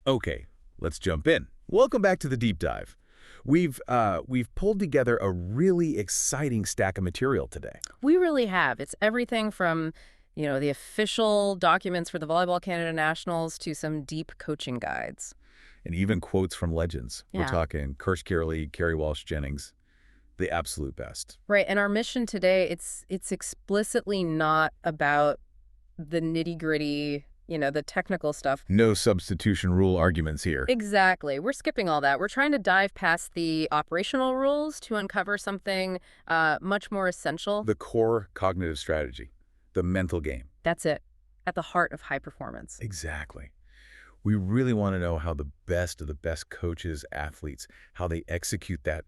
Okay, let's jump in. Welcome back to the deep dive. We've pulled together a really exciting stack of material today. We really have. It's everything from, the official documents for the Volleyball Canada Nationals to some deep coaching guides. And even quotes from legends. We're Yeah. talking Kirsch Kierley, Carrie Walsh Jennings, the absolute best. Right. And our mission today, it's explicitly not about the nitty-gritty, the technical stuff. No substitution rule arguments here. Exactly. We're skipping all that. We're trying to dive past the operational rules to uncover something much more essential. The core cognitive strategy, the mental game. That's it. At the heart of high performance. Exactly. We really want to know how the best of the best coaches, athletes, how they execute that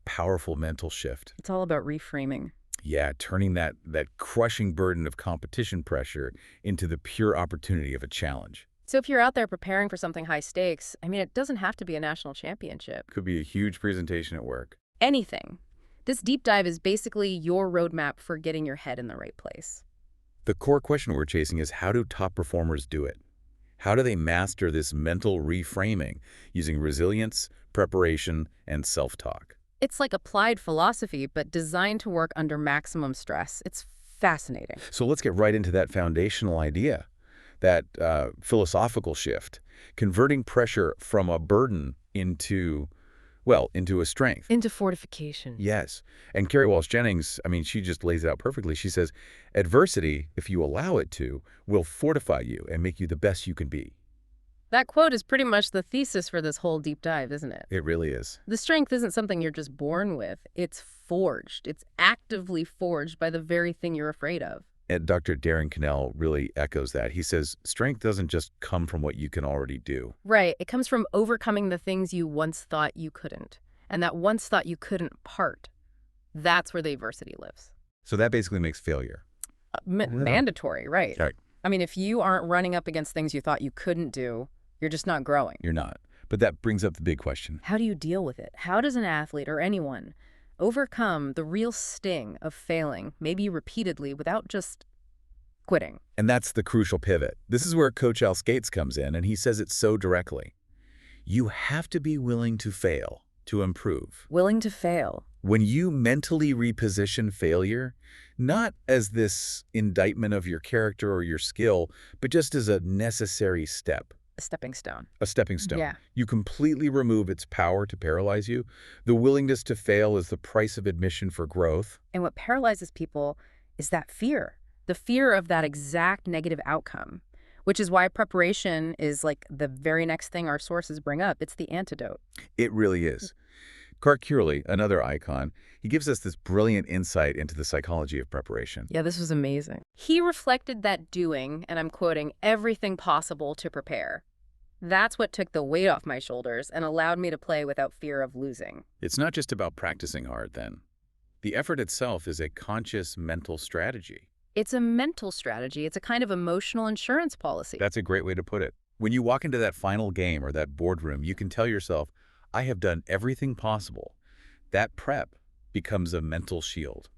powerful mental shift. It's all about reframing. Yeah, turning that crushing burden of competition pressure into the pure opportunity of a challenge. So if you're out there preparing for something high stakes, it doesn't have to be a national championship. Could be a huge presentation at work. Anything. This deep dive is basically your roadmap for getting your head in the right place. The core question we're chasing is, how do top performers do it? How do they master this mental reframing using resilience, preparation, and self-talk? It's like applied philosophy, but designed to work under maximum stress. It's fascinating. So let's get right into that foundational idea, that philosophical shift, converting pressure from a burden into a strength. Into fortification. Yes. And Carrie Walsh Jennings, she just lays it out perfectly. She says, adversity, if you allow it to, will fortify you and make you the best you can be. That quote is pretty much the thesis for this whole deep dive, isn't it? It really is. The strength isn't something you're just born with. It's forged. It's actively forged by the very thing you're afraid of. And Dr. Darren Cannell really echoes that. He says, strength doesn't just come from what you can already do. Right. It comes from overcoming the things you once thought you couldn't. And that once thought you couldn't part. That's where the adversity lives. So that basically makes failure. Mandatory, right. Right. If you aren't running up against things you thought you couldn't do, you're just not growing. You're not. But that brings up the big question. How do you deal with it? How does an athlete or anyone overcome the real sting of failing, maybe repeatedly, without just quitting? And that's the crucial pivot. This is where Coach Al Skates comes in, and he says it so directly. You have to be willing to fail to improve. Willing to fail. When you mentally reposition failure, not as this indictment of your character or your skill, but just as a necessary step. A stepping stone. A stepping stone. Yeah. You completely remove its power to paralyze you. The willingness to fail is the price of admission for growth. And what paralyzes people is that fear. The fear of that exact negative outcome, which is why preparation is like the very next thing our sources bring up. It's the antidote. It really is. Kirsch Kierley, another icon, he gives us this brilliant insight into the psychology of preparation. Yeah, this was amazing. He reflected that doing, and I'm quoting, everything possible to prepare. That's what took the weight off my shoulders and allowed me to play without fear of losing. It's not just about practicing hard, then. The effort itself is a conscious mental strategy. It's a mental strategy. It's a kind of emotional insurance policy. That's a great way to put it. When you walk into that final game or that boardroom, you can tell yourself, I have done everything possible. That prep becomes a mental shield.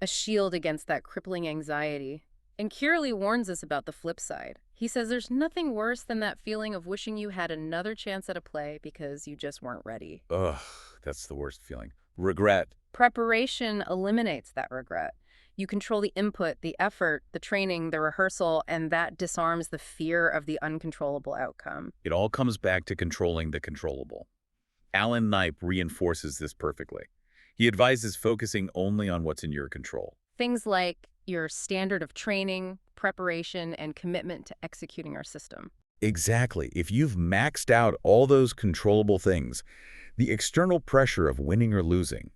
A shield against that crippling anxiety. And Kierley warns us about the flip side. He says there's nothing worse than that feeling of wishing you had another chance at a play because you just weren't ready. Ugh, that's the worst feeling. Regret. Preparation eliminates that regret. You control the input, the effort, the training, the rehearsal, and that disarms the fear of the uncontrollable outcome. It all comes back to controlling the controllable. Alan Knipe reinforces this perfectly. He advises focusing only on what's in your control. Things like your standard of training, preparation, and commitment to executing our system. Exactly. If you've maxed out all those controllable things, the external pressure of winning or losing,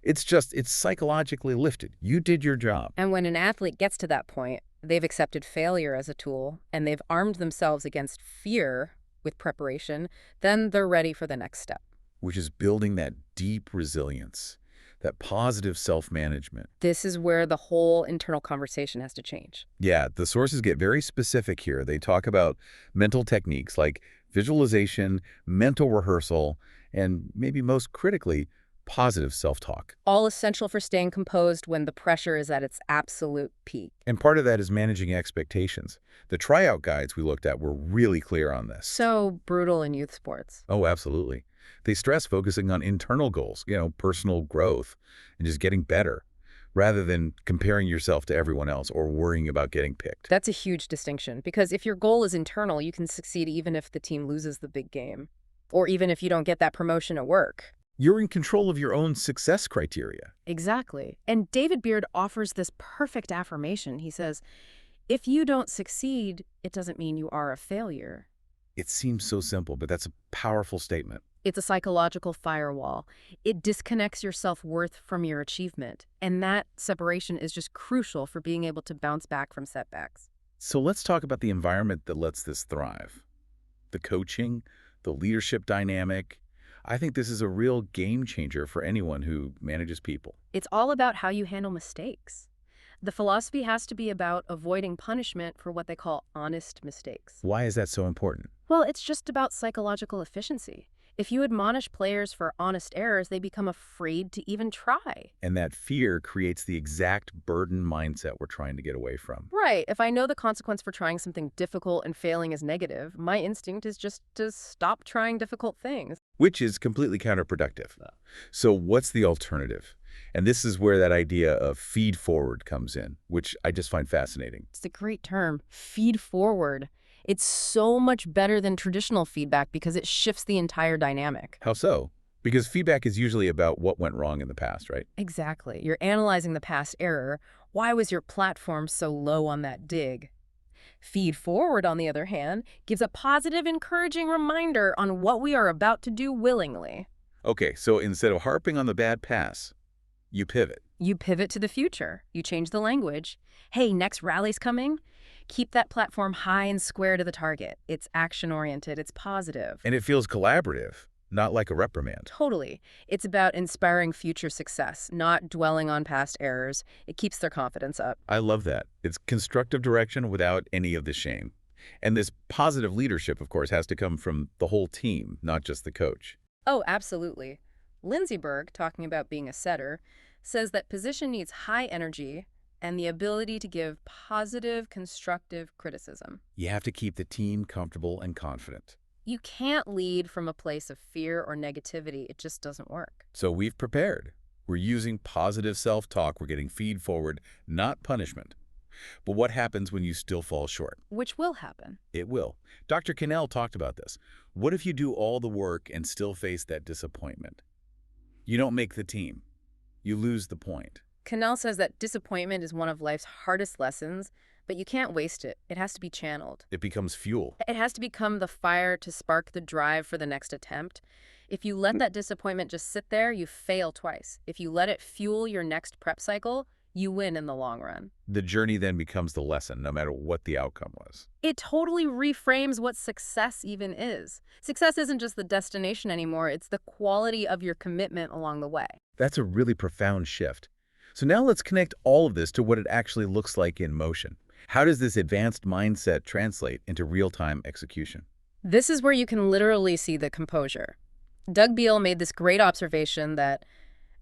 it's psychologically lifted. You did your job. And when an athlete gets to that point, they've accepted failure as a tool, and they've armed themselves against fear with preparation, then they're ready for the next step. Which is building that deep resilience, that positive self-management. This is where the whole internal conversation has to change. Yeah, the sources get very specific here. They talk about mental techniques like visualization, mental rehearsal, and maybe most critically, positive self-talk. All essential for staying composed when the pressure is at its absolute peak. And part of that is managing expectations. The tryout guides we looked at were really clear on this. So brutal in youth sports. Oh, absolutely. They stress focusing on internal goals, personal growth, and just getting better, rather than comparing yourself to everyone else or worrying about getting picked. That's a huge distinction, because if your goal is internal, you can succeed even if the team loses the big game, or even if you don't get that promotion at work. You're in control of your own success criteria. Exactly. And David Beard offers this perfect affirmation. He says, if you don't succeed, it doesn't mean you are a failure. It seems so simple, but that's a powerful statement. It's a psychological firewall. It disconnects your self-worth from your achievement. And that separation is just crucial for being able to bounce back from setbacks. So let's talk about the environment that lets this thrive. The coaching, the leadership dynamic. I think this is a real game changer for anyone who manages people. It's all about how you handle mistakes. The philosophy has to be about avoiding punishment for what they call honest mistakes. Why is that so important? Well, it's just about psychological efficiency. If you admonish players for honest errors, they become afraid to even try. And that fear creates the exact burden mindset we're trying to get away from. Right. If I know the consequence for trying something difficult and failing is negative, my instinct is just to stop trying difficult things. Which is completely counterproductive. So what's the alternative? And this is where that idea of feed forward comes in, which I just find fascinating. It's a great term, feed forward. It's so much better than traditional feedback because it shifts the entire dynamic. How so? Because feedback is usually about what went wrong in the past, right? Exactly. You're analyzing the past error. Why was your platform so low on that dig? Feed forward, on the other hand, gives a positive, encouraging reminder on what we are about to do willingly. Okay, so instead of harping on the bad pass, you pivot. You pivot to the future. You change the language. Hey, next rally's coming. Keep that platform high and square to the target. It's action-oriented. It's positive. And it feels collaborative, not like a reprimand. Totally. It's about inspiring future success, not dwelling on past errors. It keeps their confidence up. I love that. It's constructive direction without any of the shame. And this positive leadership, of course, has to come from the whole team, not just the coach. Oh, absolutely. Lindsey Berg, talking about being a setter, says that position needs high energy and the ability to give positive, constructive criticism. You have to keep the team comfortable and confident. You can't lead from a place of fear or negativity. It just doesn't work. So we've prepared. We're using positive self-talk. We're getting feed forward, not punishment. But what happens when you still fall short? Which will happen. It will. Dr. Cannell talked about this. What if you do all the work and still face that disappointment? You don't make the team. You lose the point. Cannell says that disappointment is one of life's hardest lessons, but you can't waste it. It has to be channeled. It becomes fuel. It has to become the fire to spark the drive for the next attempt. If you let that disappointment just sit there, you fail twice. If you let it fuel your next prep cycle, you win in the long run. The journey then becomes the lesson, no matter what the outcome was. It totally reframes what success even is. Success isn't just the destination anymore, it's the quality of your commitment along the way. That's a really profound shift. So now let's connect all of this to what it actually looks like in motion. How does this advanced mindset translate into real-time execution? This is where you can literally see the composure. Doug Beal made this great observation that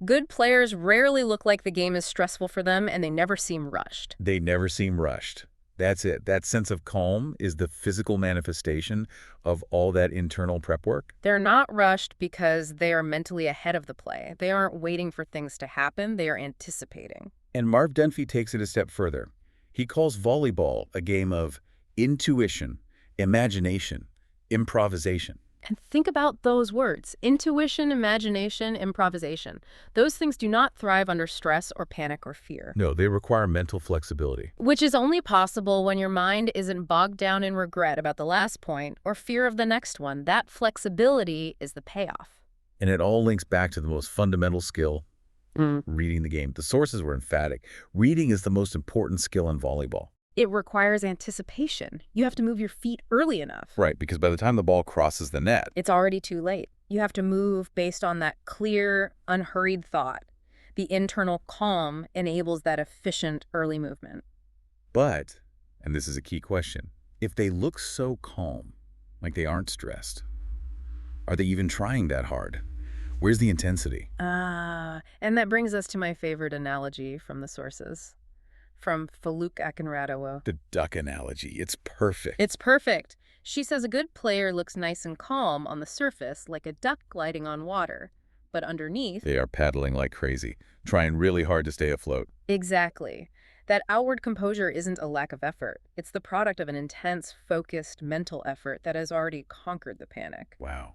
good players rarely look like the game is stressful for them, and they never seem rushed. They never seem rushed. That's it. That sense of calm is the physical manifestation of all that internal prep work. They're not rushed because they are mentally ahead of the play. They aren't waiting for things to happen. They are anticipating. And Marv Dunphy takes it a step further. He calls volleyball a game of intuition, imagination, improvisation. And think about those words: intuition, imagination, improvisation. Those things do not thrive under stress or panic or fear. No, they require mental flexibility. Which is only possible when your mind isn't bogged down in regret about the last point or fear of the next one. That flexibility is the payoff. And it all links back to the most fundamental skill, reading the game. The sources were emphatic. Reading is the most important skill in volleyball. It requires anticipation. You have to move your feet early enough. Right, because by the time the ball crosses the net, it's already too late. You have to move based on that clear, unhurried thought. The internal calm enables that efficient early movement. But, and this is a key question, if they look so calm, like they aren't stressed, are they even trying that hard? Where's the intensity? And that brings us to my favorite analogy from the sources, from Faluk Akinradawo. The duck analogy. It's perfect. It's perfect. She says a good player looks nice and calm on the surface, like a duck gliding on water. But underneath... They are paddling like crazy, trying really hard to stay afloat. Exactly. That outward composure isn't a lack of effort. It's the product of an intense, focused mental effort that has already conquered the panic. Wow.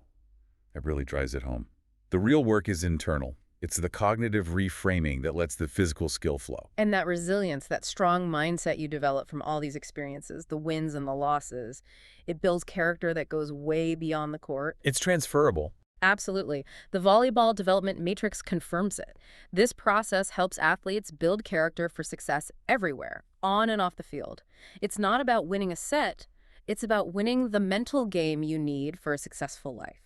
That really drives it home. The real work is internal. It's the cognitive reframing that lets the physical skill flow. And that resilience, that strong mindset you develop from all these experiences, the wins and the losses, it builds character that goes way beyond the court. It's transferable. Absolutely. The volleyball development matrix confirms it. This process helps athletes build character for success everywhere, on and off the field. It's not about winning a set. It's about winning the mental game you need for a successful life.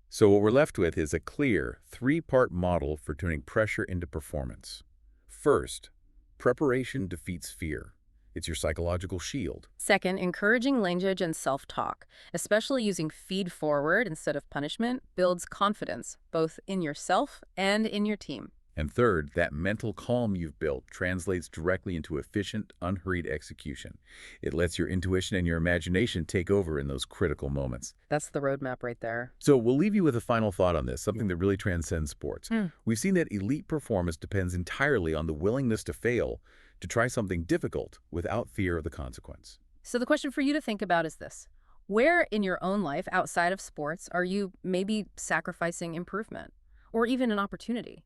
So what we're left with is a clear, three-part model for turning pressure into performance. First, preparation defeats fear. It's your psychological shield. Second, encouraging language and self-talk, especially using feed forward instead of punishment, builds confidence, both in yourself and in your team. And third, that mental calm you've built translates directly into efficient, unhurried execution. It lets your intuition and your imagination take over in those critical moments. That's the roadmap right there. So we'll leave you with a final thought on this, something that really transcends sports. We've seen that elite performance depends entirely on the willingness to fail, to try something difficult without fear of the consequence. So the question for you to think about is this. Where in your own life outside of sports are you maybe sacrificing improvement or even an opportunity?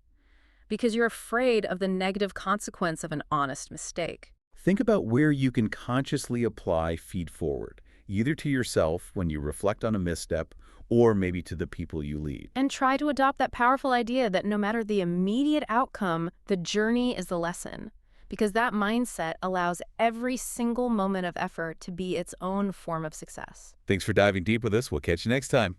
Because you're afraid of the negative consequence of an honest mistake. Think about where you can consciously apply feed forward, either to yourself when you reflect on a misstep, or maybe to the people you lead. And try to adopt that powerful idea that no matter the immediate outcome, the journey is the lesson. Because that mindset allows every single moment of effort to be its own form of success. Thanks for diving deep with us. We'll catch you next time.